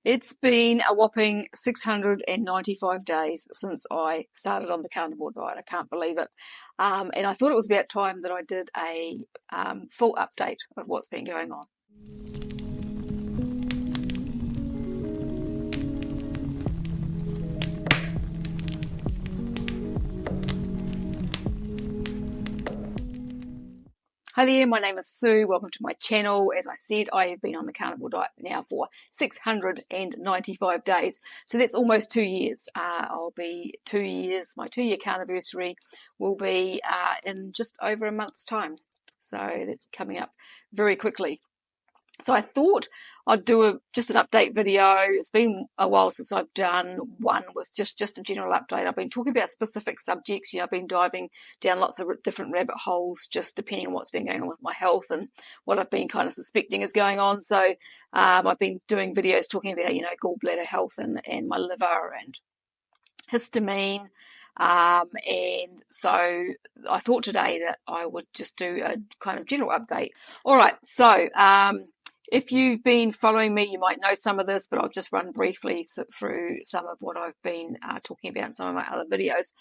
It's been a whopping 695 days since I started on the carnivore diet. I can't believe it. And I thought it was about time that I did a full update of what's been going on. Hi there, my name is Sue. Welcome to my channel. As I said, I have been on the carnivore diet now for 695 days. So that's almost 2 years. I'll be 2 years. My 2-year carniversary will be in just over a month's time. So that's coming up very quickly. So I thought I'd do just an update video. It's been a while since I've done one with just a general update. I've been talking about specific subjects. I've been diving down lots of different rabbit holes, just depending on what's been going on with my health and what I've been kind of suspecting is going on. So I've been doing videos talking about, gallbladder health and my liver and histamine. And so I thought today that I would just do a kind of general update. All right, so if you've been following me, you might know some of this, but I'll just run briefly through some of what I've been talking about in some of my other videos.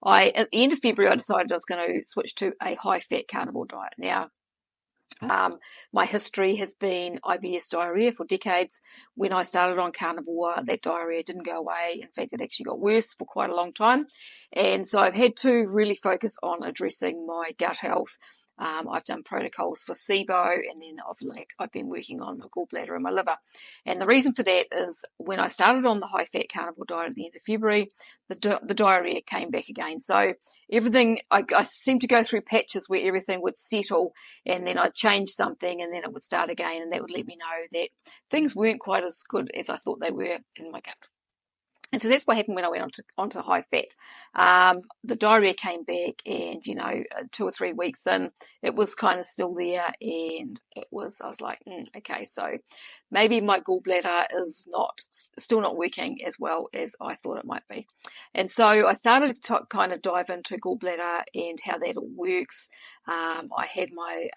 At the end of February, I decided I was going to switch to a high-fat carnivore diet. Now, my history has been IBS diarrhea for decades. When I started on carnivore, that diarrhea didn't go away. In fact, it actually got worse for quite a long time. And so I've had to really focus on addressing my gut health. I've done protocols for SIBO, and then I've been working on my gallbladder and my liver. And the reason for that is when I started on the high-fat carnivore diet at the end of February, the diarrhea came back again. So everything, I seemed to go through patches where everything would settle, and then I'd change something, and then it would start again, and that would let me know that things weren't quite as good as I thought they were in my gut. And so that's what happened when I went onto high fat. The diarrhea came back, and 2 or 3 weeks in, it was kind of still there, and I was like, okay, so maybe my gallbladder is still not working as well as I thought it might be. And so I started to kind of dive into gallbladder and how that all works. I had my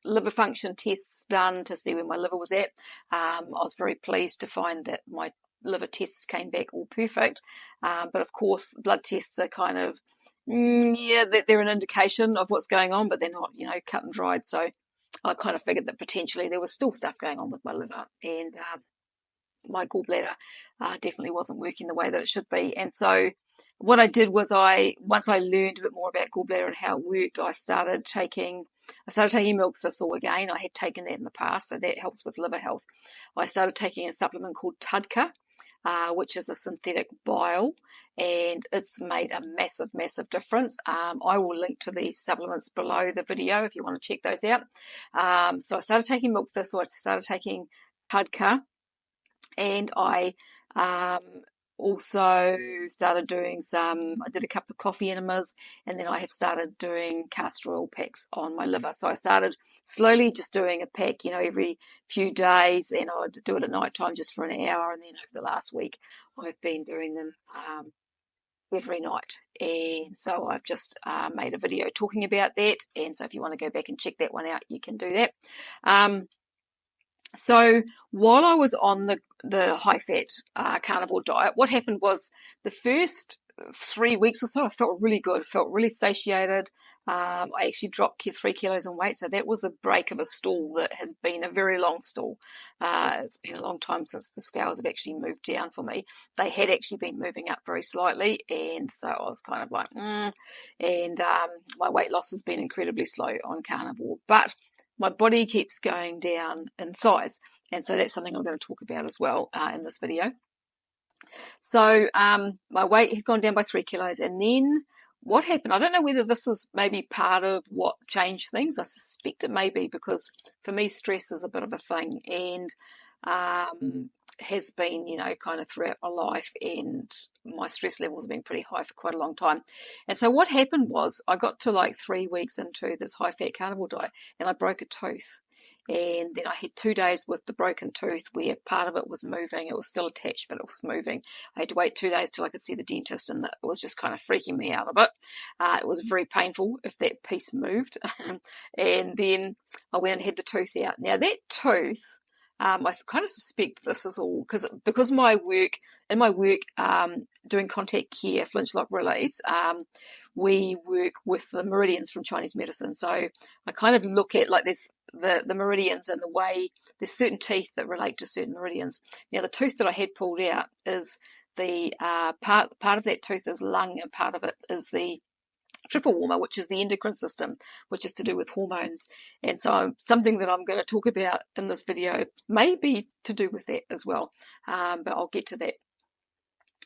liver function tests done to see where my liver was at. I was very pleased to find that my liver tests came back all perfect, but of course blood tests are kind of they're an indication of what's going on, but they're not cut and dried. So I kind of figured that potentially there was still stuff going on with my liver, and my gallbladder definitely wasn't working the way that it should be. And so what I did was once I learned a bit more about gallbladder and how it worked, I started taking milk thistle again. I had taken that in the past, so that helps with liver health. I started taking a supplement called Tudka, which is a synthetic bile, and it's made a massive, massive difference. I will link to these supplements below the video if you want to check those out. So I started taking milk thistle, I started taking Tudka, and I also started doing I did a couple of coffee enemas, and then I have started doing castor oil packs on my liver. So I started slowly just doing a pack, every few days, and I'd do it at night time just for an hour, and then over the last week I've been doing them every night. And so I've just made a video talking about that, and so if you want to go back and check that one out, you can do that. So while I was on the high-fat carnivore diet, what happened was the first 3 weeks or so, I felt really good, felt really satiated. I actually dropped 3 kilos in weight, so that was a break of a stool that has been a very long stool. It's been a long time since the scales have actually moved down for me. They had actually been moving up very slightly, and so I was kind of like, and my weight loss has been incredibly slow on carnivore, but my body keeps going down in size, and so that's something I'm going to talk about as well in this video. So my weight had gone down by 3 kilos, and then what happened, I don't know whether this is maybe part of what changed things. I suspect it may be, because for me stress is a bit of a thing, and has been, kind of throughout my life, and my stress levels have been pretty high for quite a long time. And so what happened was I got to like 3 weeks into this high-fat carnivore diet, and I broke a tooth. And then I had 2 days with the broken tooth where part of it was moving. It was still attached, but it was moving. I had to wait 2 days till I could see the dentist, and it was just kind of freaking me out a bit. It was very painful if that piece moved. And then I went and had the tooth out. Now that tooth I kind of suspect this is all because my work doing contact care, flintlock release, we work with the meridians from Chinese medicine. So I kind of look at like there's the meridians and the way there's certain teeth that relate to certain meridians. Now the tooth that I had pulled out is the part of that tooth is lung, and part of it is the triple warmer, which is the endocrine system, which is to do with hormones. And so something that I'm going to talk about in this video may be to do with that as well, but I'll get to that.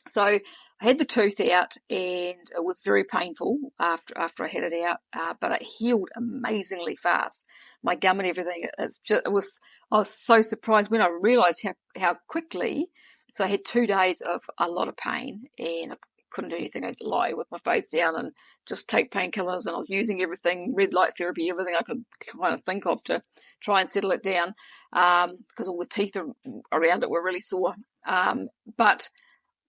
So I had the tooth out, and it was very painful after I had it out, but it healed amazingly fast. My gum and everything, I was so surprised when I realised how quickly. So I had 2 days of a lot of pain, and I couldn't do anything. I'd lie with my face down and just take painkillers, and I was using everything, red light therapy, everything I could kind of think of to try and settle it down, because all the teeth around it were really sore. But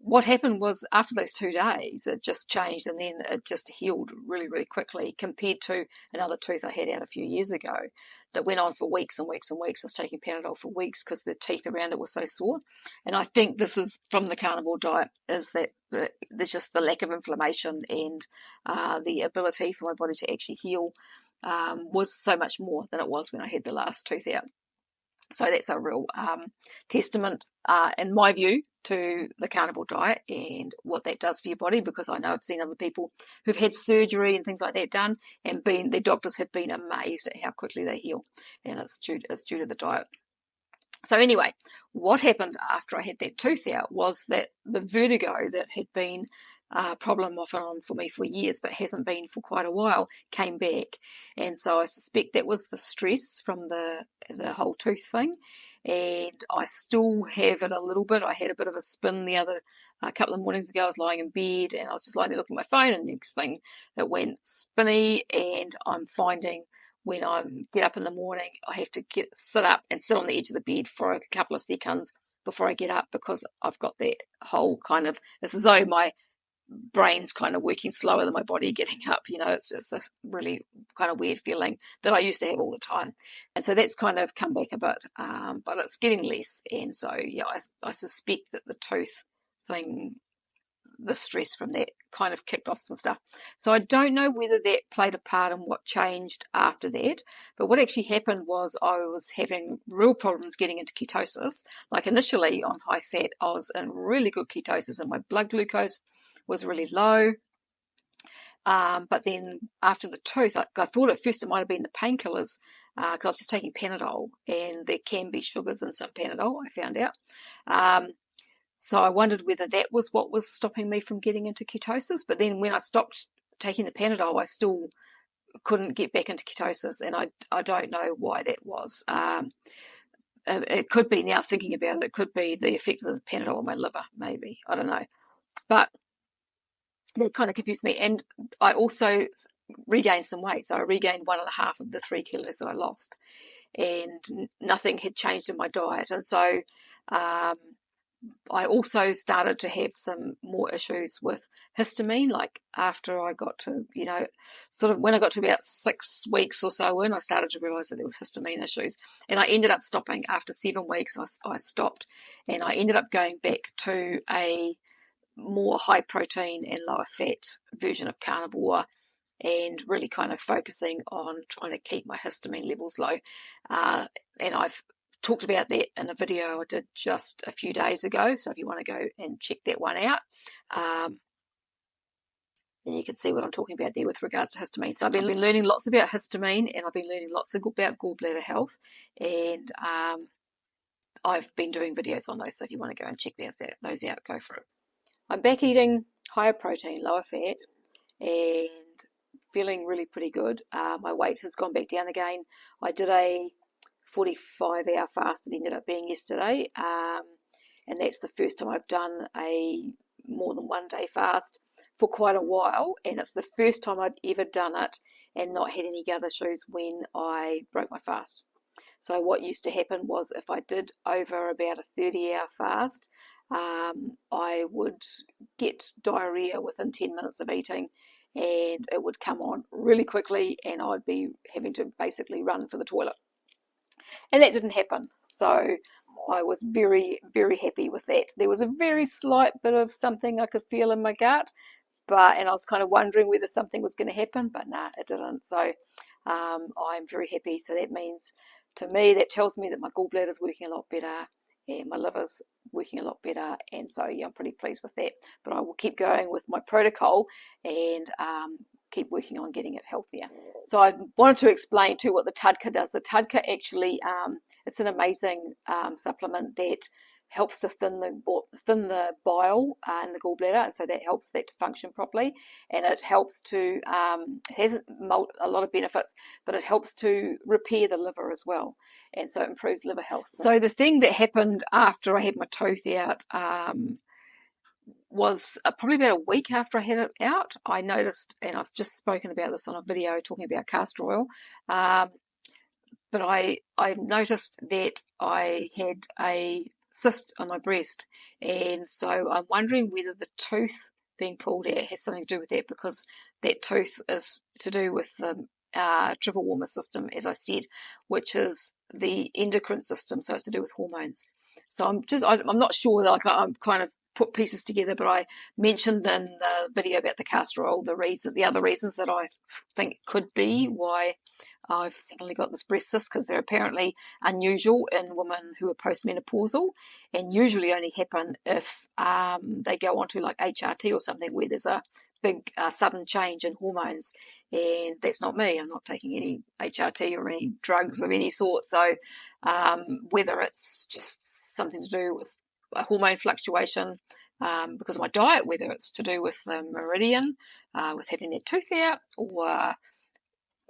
what happened was after those 2 days, it just changed, and then it just healed really, really quickly compared to another tooth I had out a few years ago that went on for weeks and weeks and weeks. I was taking Panadol for weeks because the teeth around it were so sore. And I think this is from the carnivore diet, is that there's just the lack of inflammation, and the ability for my body to actually heal was so much more than it was when I had the last tooth out. So that's a real testament, in my view, to the carnivore diet and what that does for your body, because I know I've seen other people who've had surgery and things like that done, and their doctors have been amazed at how quickly they heal, and it's due to the diet. So anyway, what happened after I had that tooth out was that the vertigo that had been a problem off and on for me for years, but hasn't been for quite a while, came back. And so I suspect that was the stress from the whole tooth thing. And I still have it a little bit. I had a bit of a spin a couple of mornings ago. I was lying in bed, and I was just lying there looking at my phone, and the next thing it went spinny, and I'm finding when I get up in the morning, I have to sit up and sit on the edge of the bed for a couple of seconds before I get up, because I've got that whole kind of, it's as though my brain's kind of working slower than my body getting up. It's just a really kind of weird feeling that I used to have all the time. And so that's kind of come back a bit, but it's getting less. And so, yeah, I suspect that the tooth thing, the stress from that kind of kicked off some stuff. So I don't know whether that played a part in what changed after that, but what actually happened was I was having real problems getting into ketosis. Like initially on high fat, I was in really good ketosis, and my blood glucose was really low. But then after the tooth, I thought at first it might have been the painkillers, because I was just taking Panadol, and there can be sugars in some Panadol, I found out. So I wondered whether that was what was stopping me from getting into ketosis. But then when I stopped taking the Panadol, I still couldn't get back into ketosis, and I don't know why that was. It could be, now thinking about it, it could be the effect of the Panadol on my liver, maybe. I don't know. But that kind of confused me. And I also regained some weight. So I regained 1.5 of the 3 kilos that I lost, and nothing had changed in my diet. And so I also started to have some more issues with histamine, like after I got to, sort of when I got to about 6 weeks or so in, I started to realise that there was histamine issues. And I ended up stopping after 7 weeks. I stopped, and I ended up going back to a more high protein and lower fat version of carnivore, and really kind of focusing on trying to keep my histamine levels low. And I've talked about that in a video I did just a few days ago, so if you want to go and check that one out, then you can see what I'm talking about there with regards to histamine. So I've been learning lots about histamine, and I've been learning lots about gallbladder health, and I've been doing videos on those, so if you want to go and check those out, go for it. I'm back eating higher protein, lower fat, and feeling really pretty good. My weight has gone back down again. I did a 45-hour fast, it ended up being yesterday, and that's the first time I've done a more than 1 day fast for quite a while, and it's the first time I've ever done it and not had any gut issues when I broke my fast. So what used to happen was, if I did over about a 30-hour fast, I would get diarrhea within 10 minutes of eating, and it would come on really quickly, and I'd be having to basically run for the toilet. And that didn't happen. So I was very, very happy with that. There was a very slight bit of something I could feel in my gut, and I was kind of wondering whether something was going to happen, but nah, it didn't. So I'm very happy. So that means, to me, that tells me that my gallbladder's working a lot better and my liver's working a lot better. And so, yeah, I'm pretty pleased with that. But I will keep going with my protocol and keep working on getting it healthier. So I wanted to explain too what the Tadka does. The Tadka actually, it's an amazing supplement that helps to thin the bile in the gallbladder, and so that helps that to function properly, and it helps to it has a lot of benefits, but it helps to repair the liver as well, and so it improves liver health. So the thing that happened after I had my tooth out was probably about a week after I had it out, I noticed, and I've just spoken about this on a video talking about castor oil, but I noticed that I had a cyst on my breast, and so I'm wondering whether the tooth being pulled out has something to do with that, because that tooth is to do with the triple warmer system, as I said, which is the endocrine system, so it's to do with hormones. So I'm not sure, like I'm kind of put pieces together, but I mentioned in the video about the castor oil the other reasons that I think could be why I've suddenly got this breast cyst, because they're apparently unusual in women who are postmenopausal, and usually only happen if they go on to like HRT or something where there's a big sudden change in hormones, and that's not me. I'm not taking any HRT or any drugs of any sort. So whether it's just something to do with a hormone fluctuation because of my diet, whether it's to do with the meridian, with having their tooth out, or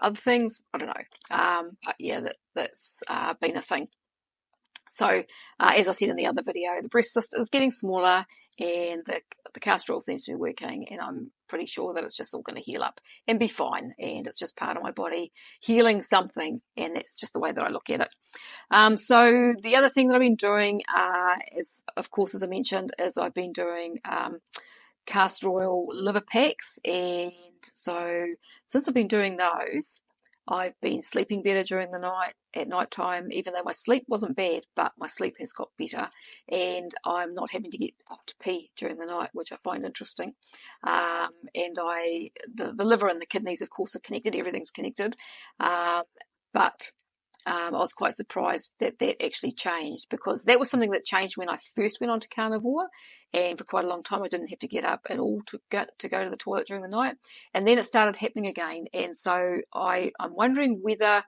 other things, I don't know. But yeah, that's been a thing. So as I said in the other video, the breast cyst is getting smaller, and the castor oil seems to be working, and I'm pretty sure that it's just all going to heal up and be fine, and it's just part of my body healing something, and that's just the way that I look at it. So the other thing that I've been doing is, of course, as I mentioned, is I've been doing castor oil liver packs, and so since I've been doing those, I've been sleeping better during the night, at night time, even though my sleep wasn't bad, but my sleep has got better, and I'm not having to get up to pee during the night, which I find interesting. And the liver and the kidneys, of course, are connected. Everything's connected. But I was quite surprised that actually changed, because that was something that changed when I first went on to Carnivore, and for quite a long time I didn't have to get up at all to go to the toilet during the night, and then it started happening again. And so I'm wondering whether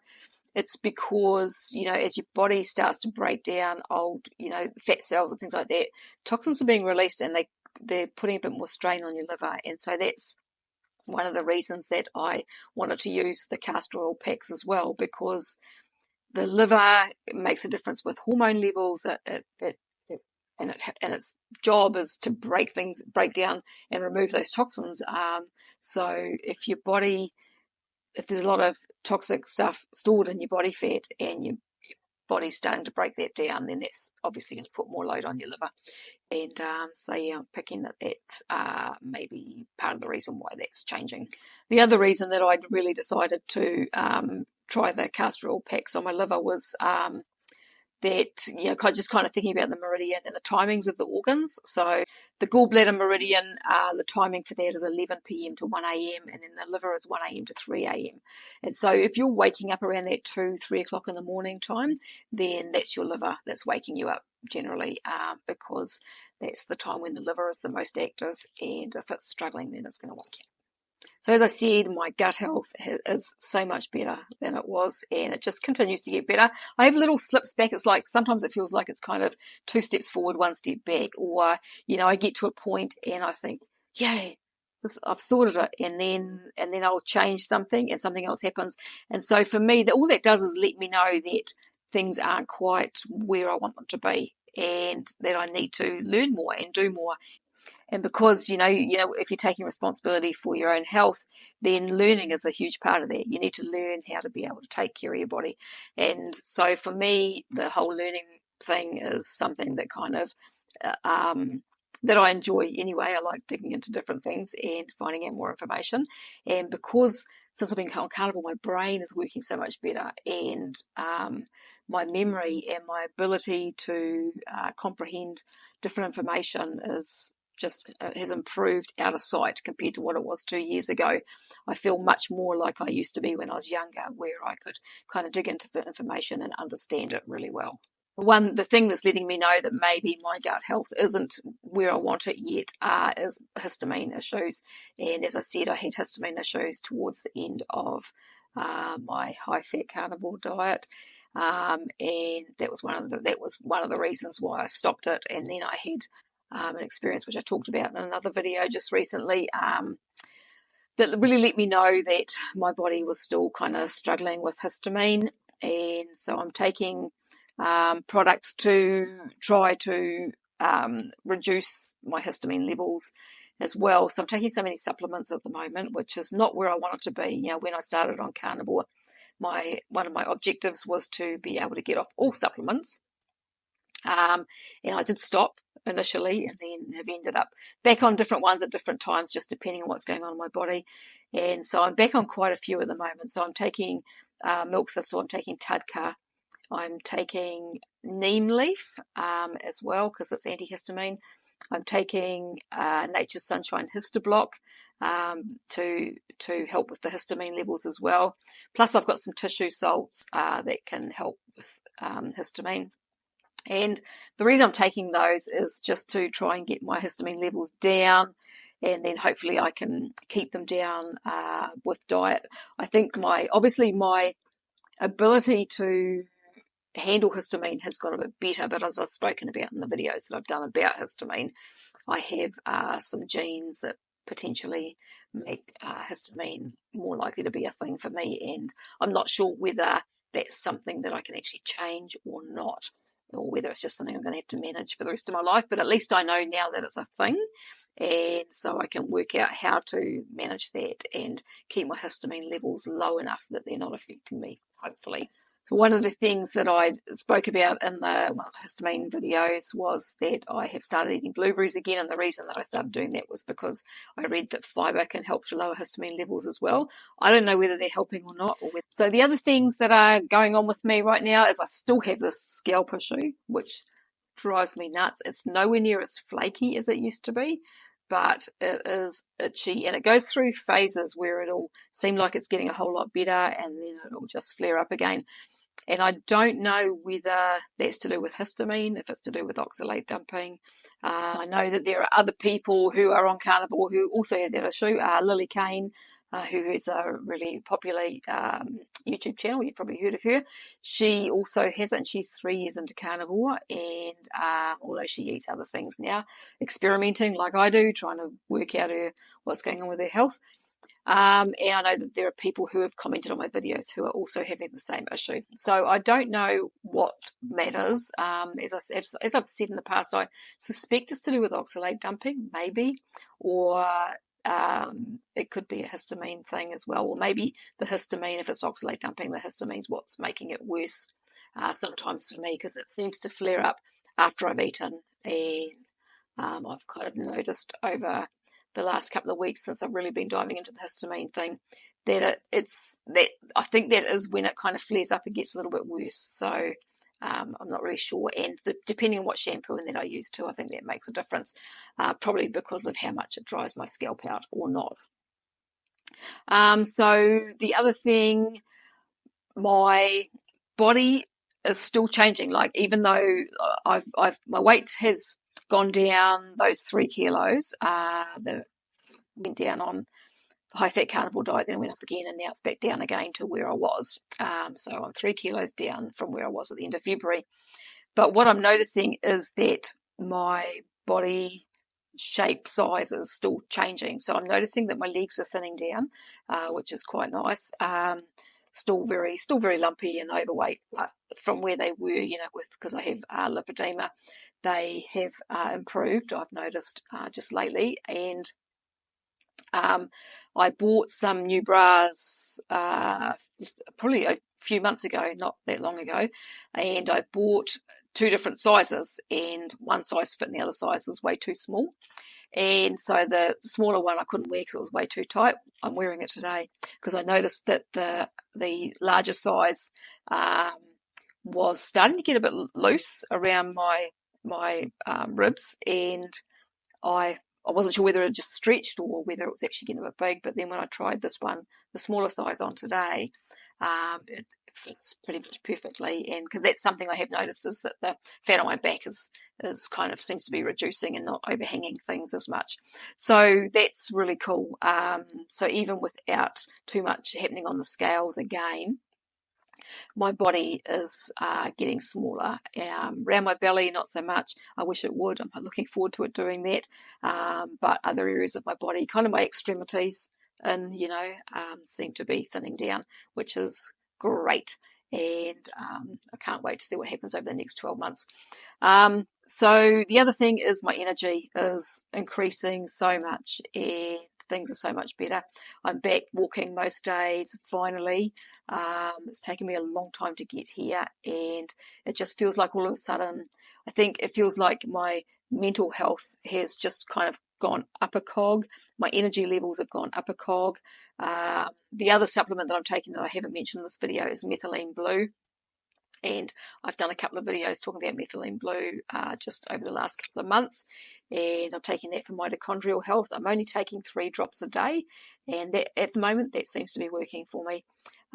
it's because, as your body starts to break down old, fat cells and things like that, toxins are being released, and they're putting a bit more strain on your liver, and so that's one of the reasons that I wanted to use the castor oil packs as well, because the liver makes a difference with hormone levels, and its job is to break down and remove those toxins. So if there's a lot of toxic stuff stored in your body fat, and your body's starting to break that down, then that's obviously going to put more load on your liver. And so yeah, I'm picking that maybe part of the reason why that's changing. The other reason that I really decided to try the castor oil packs on my liver was that, just kind of thinking about the meridian and the timings of the organs. So the gallbladder meridian, the timing for that is 11 p.m. to 1 a.m. and then the liver is 1 a.m. to 3 a.m. And so if you're waking up around that 2-3 o'clock in the morning time, then that's your liver that's waking you up generally, because that's the time when the liver is the most active, and if it's struggling, then it's going to wake you up. So as I said, my gut health is so much better than it was, and it just continues to get better. I have little slips back. It's like sometimes it feels like it's kind of 2 steps forward, 1 step back, or I get to a point and I think, yay, I've sorted it, and then I'll change something and something else happens. And so for me, all that does is let me know that things aren't quite where I want them to be, and that I need to learn more and do more. And because, if you're taking responsibility for your own health, then learning is a huge part of that. You need to learn how to be able to take care of your body. And so for me, the whole learning thing is something that kind of, that I enjoy anyway. I like digging into different things and finding out more information. And because since I've been on Carnivore, my brain is working so much better, and my memory and my ability to comprehend different information is just has improved out of sight compared to what it was 2 years ago. I feel much more like I used to be when I was younger, where I could kind of dig into the information and understand it really well. The thing that's letting me know that maybe my gut health isn't where I want it yet is histamine issues. And as I said, I had histamine issues towards the end of my high-fat carnivore diet, and that was one of the reasons why I stopped it. And then I had an experience which I talked about in another video just recently, that really let me know that my body was still kind of struggling with histamine, and so I'm taking products to try to reduce my histamine levels as well. So I'm taking so many supplements at the moment, which is not where I want it to be. You know, when I started on Carnivore, one of my objectives was to be able to get off all supplements, and I did stop initially, and then have ended up back on different ones at different times, just depending on what's going on in my body. And so I'm back on quite a few at the moment. So I'm taking milk thistle, I'm taking tadka, I'm taking neem leaf as well because it's antihistamine. I'm taking Nature's Sunshine Histoblock to help with the histamine levels as well. Plus I've got some tissue salts that can help with histamine. And the reason I'm taking those is just to try and get my histamine levels down, and then hopefully I can keep them down with diet. I think my ability to handle histamine has got a bit better, but as I've spoken about in the videos that I've done about histamine, I have some genes that potentially make histamine more likely to be a thing for me, and I'm not sure whether that's something that I can actually change or not, or whether it's just something I'm going to have to manage for the rest of my life. But at least I know now that it's a thing, and so I can work out how to manage that and keep my histamine levels low enough that they're not affecting me, hopefully. So one of the things that I spoke about in one of the histamine videos was that I have started eating blueberries again, and the reason that I started doing that was because I read that fibre can help to lower histamine levels as well. I don't know whether they're helping or not. So the other things that are going on with me right now is I still have this scalp issue, which drives me nuts. It's nowhere near as flaky as it used to be, but it is itchy, and it goes through phases where it'll seem like it's getting a whole lot better, and then it'll just flare up again. And I don't know whether that's to do with histamine, if it's to do with oxalate dumping. I know that there are other people who are on Carnivore who also have that issue. Lily Kane, who is a really popular YouTube channel, you've probably heard of her. She also has it, and she's 3 years into Carnivore, and although she eats other things now, experimenting like I do, trying to work out what's going on with her health. And I know that there are people who have commented on my videos who are also having the same issue. So I don't know what that is. As I've said in the past, I suspect it's to do with oxalate dumping, maybe, or it could be a histamine thing as well, or maybe the histamine, if it's oxalate dumping, the histamine's what's making it worse sometimes for me, because it seems to flare up after I've eaten, and I've kind of noticed over the last couple of weeks since I've really been diving into the histamine thing that I think that is when it kind of flares up and gets a little bit worse. So I'm not really sure, and depending on what shampoo and that I use too, I think that makes a difference, probably because of how much it dries my scalp out or not. So the other thing, my body is still changing. Like, even though my weight has gone down those 3 kilos that went down on the high-fat carnivore diet, then went up again, and now it's back down again to where I was. So I'm 3 kilos down from where I was at the end of February. But what I'm noticing is that my body shape size is still changing. So I'm noticing that my legs are thinning down, which is quite nice. Still very lumpy and overweight from where they were, because I have lipedema. They have improved, I've noticed just lately. And I bought some new bras probably a few months ago, not that long ago, and I bought two different sizes, and one size fit and the other size was way too small. And so the smaller one I couldn't wear because it was way too tight. I'm wearing it today because I noticed that the larger size was starting to get a bit loose around my ribs, and I wasn't sure whether it just stretched or whether it was actually getting a bit big. But then when I tried this one, the smaller size on today, it fits pretty much perfectly. And because that's something I have noticed, is that the fat on my back is kind of seems to be reducing and not overhanging things as much. So that's really cool. So even without too much happening on the scales again, my body is getting smaller. Around my belly, not so much. I wish it would. I'm looking forward to it doing that. But other areas of my body, kind of my extremities, and seem to be thinning down, which is great. And I can't wait to see what happens over the next 12 months. So the other thing is my energy is increasing so much, and things are so much better. I'm back walking most days, finally. It's taken me a long time to get here, and it just feels like all of a sudden, I think it feels like my mental health has just kind of gone up a cog. My energy levels have gone up a cog. The other supplement that I'm taking that I haven't mentioned in this video is methylene blue. And I've done a couple of videos talking about methylene blue just over the last couple of months, and I'm taking that for mitochondrial health. I'm only taking 3 drops a day, and that, at the moment, that seems to be working for me.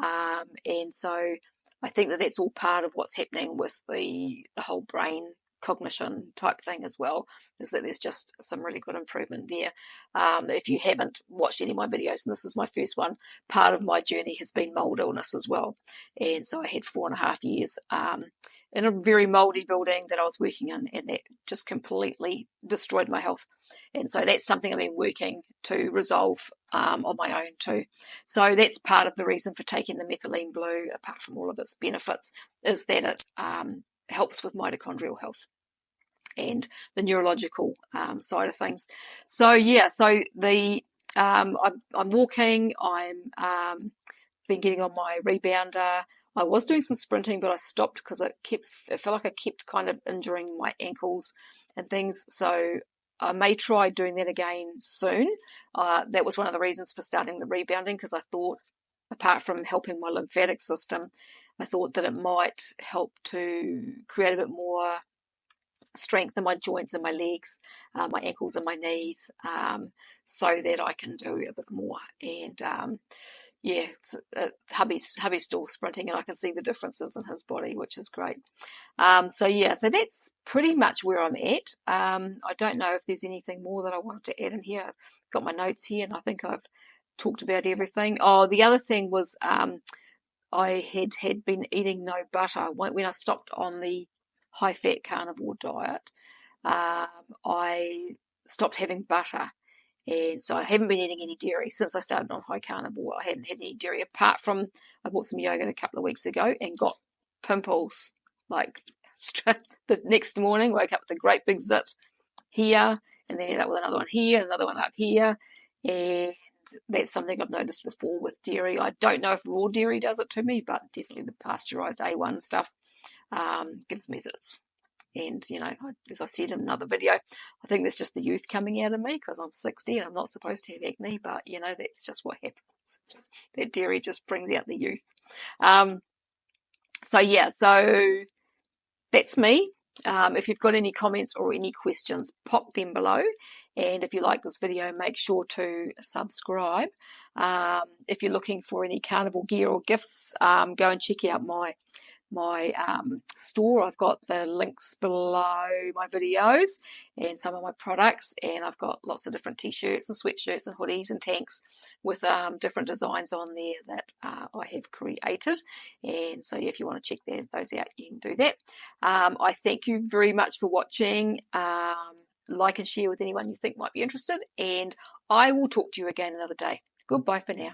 And so I think that that's all part of what's happening with the whole brain cognition type thing as well, is that there's just some really good improvement there. If you haven't watched any of my videos, and this is my first one, part of my journey has been mold illness as well. And so I had 4.5 years in a very moldy building that I was working in, and that just completely destroyed my health. And so that's something I've been working to resolve on my own too. So that's part of the reason for taking the methylene blue, apart from all of its benefits, is that it helps with mitochondrial health and the neurological side of things. So yeah, so the I'm walking. I'm been getting on my rebounder. I was doing some sprinting, but I stopped because it felt like I kept kind of injuring my ankles and things. So I may try doing that again soon. That was one of the reasons for starting the rebounding, because I thought, apart from helping my lymphatic system, I thought that it might help to create a bit more strength in my joints and my legs, my ankles and my knees, so that I can do a bit more. And yeah, hubby's still sprinting, and I can see the differences in his body, which is great. So yeah, so that's pretty much where I'm at. I don't know if there's anything more that I wanted to add in here. I've got my notes here, and I think I've talked about everything. Oh, the other thing was I had been eating no butter. When I stopped on the high-fat carnivore diet, I stopped having butter. And so I haven't been eating any dairy since I started on high carnivore. I hadn't had any dairy, apart from I bought some yogurt a couple of weeks ago and got pimples like the next morning. Woke up with a great big zit here, and then ended up with another one here, another one up here. And that's something I've noticed before with dairy. I don't know if raw dairy does it to me, but definitely the pasteurized A1 stuff gives me zits. And, as I said in another video, I think that's just the youth coming out of me, because I'm 60 and I'm not supposed to have acne, but, that's just what happens. That dairy just brings out the youth. So that's me. If you've got any comments or any questions, pop them below. And if you like this video, make sure to subscribe. If you're looking for any carnivore gear or gifts, go and check out my store. I've got the links below my videos and some of my products, and I've got lots of different t-shirts and sweatshirts and hoodies and tanks with different designs on there that I have created. And so if you want to check those out, you can do that. I thank you very much for watching. Like and share with anyone you think might be interested, and I will talk to you again another day. Goodbye for now.